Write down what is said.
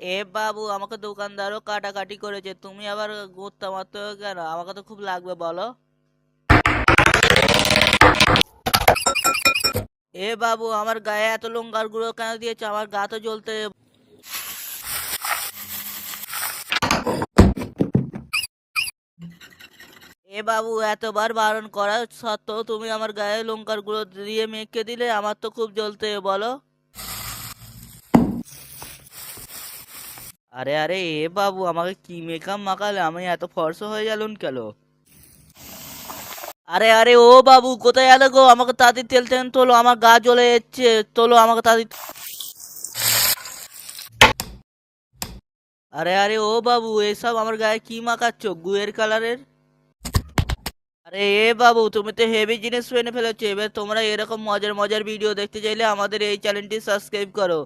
এ বাবু, আমাকে দোকানদারও কাটাকাটি করেছে, তুমি আবার গুত্তা মারতে হবে কেন? আমাকে তো খুব লাগবে, বলো। এ বাবু, আমার গায়ে এত লঙ্কার গুঁড়ো কেন দিয়েছো? আমার গা তো জ্বলতে। এ বাবু, এতবার বারণ করা সত্ত্বেও তুমি আমার গায়ে লঙ্কার গুঁড়ো দিয়ে মেখে দিলে, আমার তো খুব জ্বলতে, বলো। আরে আরে, এ বাবু, আমাকে কি মেকআপ মাখালে? আমি এত ফর্সা হয়ে গেলুম কেন? আরে আরে, ও বাবু, কোথায় গেলে গো? আমাকে তাড়াতাড়ি তেল তেল তোলো, আমার গা জ্বলে যাচ্ছে। তোলো আমাকে তাড়াতাড়ি। আরে আরে, ও বাবু, এসব আমার গায়ে কি মাখাচ্ছ, গুয়ের কালারের? আরে এ বাবু, তুমি তো হেভি জিনিস এনে ফেলেছো। এবার তোমরা এরকম মজার মজার ভিডিও দেখতে চাইলে আমাদের এই চ্যানেলটি সাবস্ক্রাইব করো।